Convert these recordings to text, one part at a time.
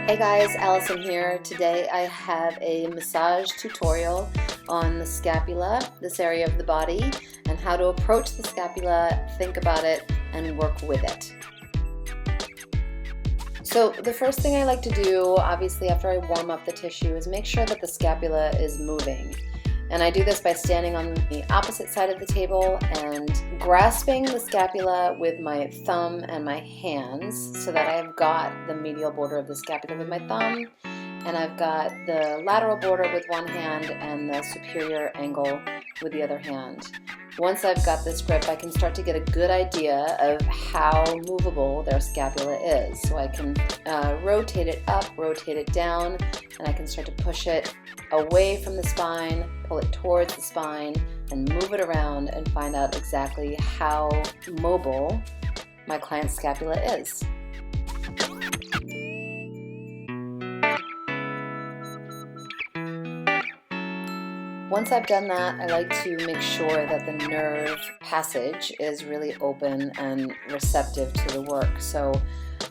Hey guys, Allison here. Today I have a massage tutorial on the scapula, this area of the body, and how to approach the scapula, think about it, and work with it. So the first thing I like to do, obviously after I warm up the tissue, is make sure that the scapula is moving. And I do this by standing on the opposite side of the table and grasping the scapula with my thumb and my hands so that I've got the medial border of the scapula with my thumb, and I've got the lateral border with one hand and the superior angle with the other hand. Once I've got this grip, I can start to get a good idea of how movable their scapula is. So I can rotate it up, rotate it down, and I can start to push it away from the spine, pull it towards the spine, and move it around and find out exactly how mobile my client's scapula is. Once I've done that, I like to make sure that the nerve passage is really open and receptive to the work. So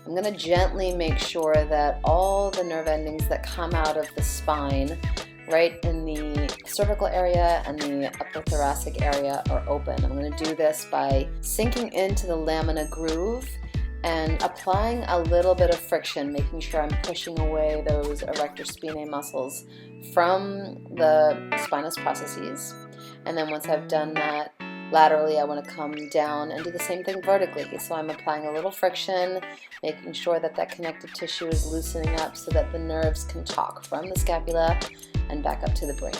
I'm going to gently make sure that all the nerve endings that come out of the spine, right in the cervical area and the upper thoracic area, are open. I'm going to do this by sinking into the lamina groove and applying a little bit of friction, making sure I'm pushing away those erector spinae muscles from the spinous processes. And then once I've done that, laterally I want to come down and do the same thing vertically. So I'm applying a little friction, making sure that that connective tissue is loosening up so that the nerves can talk from the scapula and back up to the brain.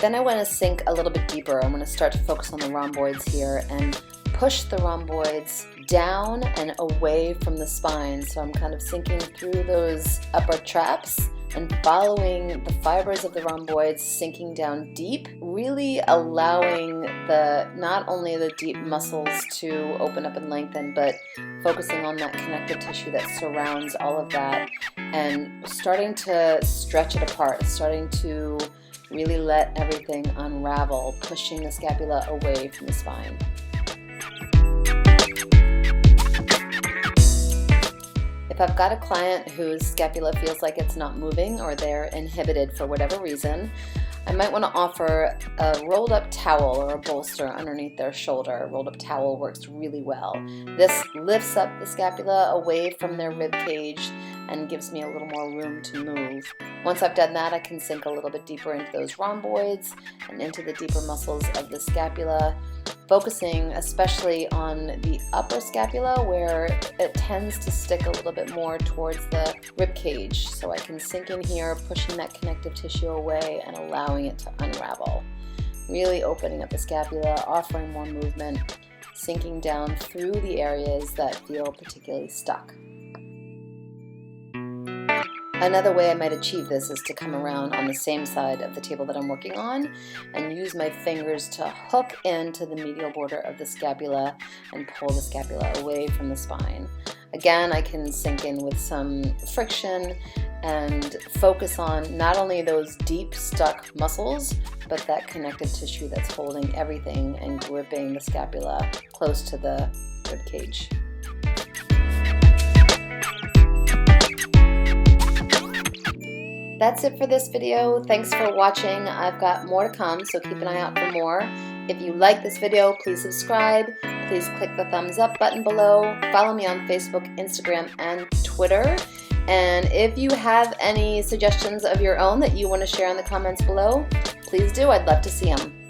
Then I want to sink a little bit deeper. I'm going to start to focus on the rhomboids here and push the rhomboids down and away from the spine. So I'm kind of sinking through those upper traps and following the fibers of the rhomboids, sinking down deep, really allowing not only the deep muscles to open up and lengthen, but focusing on that connective tissue that surrounds all of that and starting to stretch it apart, starting to really let everything unravel, pushing the scapula away from the spine. If I've got a client whose scapula feels like it's not moving or they're inhibited for whatever reason, I might want to offer a rolled up towel or a bolster underneath their shoulder. A rolled up towel works really well. This lifts up the scapula away from their rib cage and gives me a little more room to move. Once I've done that, I can sink a little bit deeper into those rhomboids and into the deeper muscles of the scapula, focusing especially on the upper scapula where it tends to stick a little bit more towards the rib cage. So I can sink in here, pushing that connective tissue away and allowing it to unravel. Really opening up the scapula, offering more movement, sinking down through the areas that feel particularly stuck. Another way I might achieve this is to come around on the same side of the table that I'm working on and use my fingers to hook into the medial border of the scapula and pull the scapula away from the spine. Again, I can sink in with some friction and focus on not only those deep stuck muscles, but that connective tissue that's holding everything and gripping the scapula close to the rib cage. That's it for this video. Thanks for watching. I've got more to come, so keep an eye out for more. If you like this video, please subscribe. Please click the thumbs up button below. Follow me on Facebook, Instagram, and Twitter. And if you have any suggestions of your own that you want to share in the comments below, please do. I'd love to see them.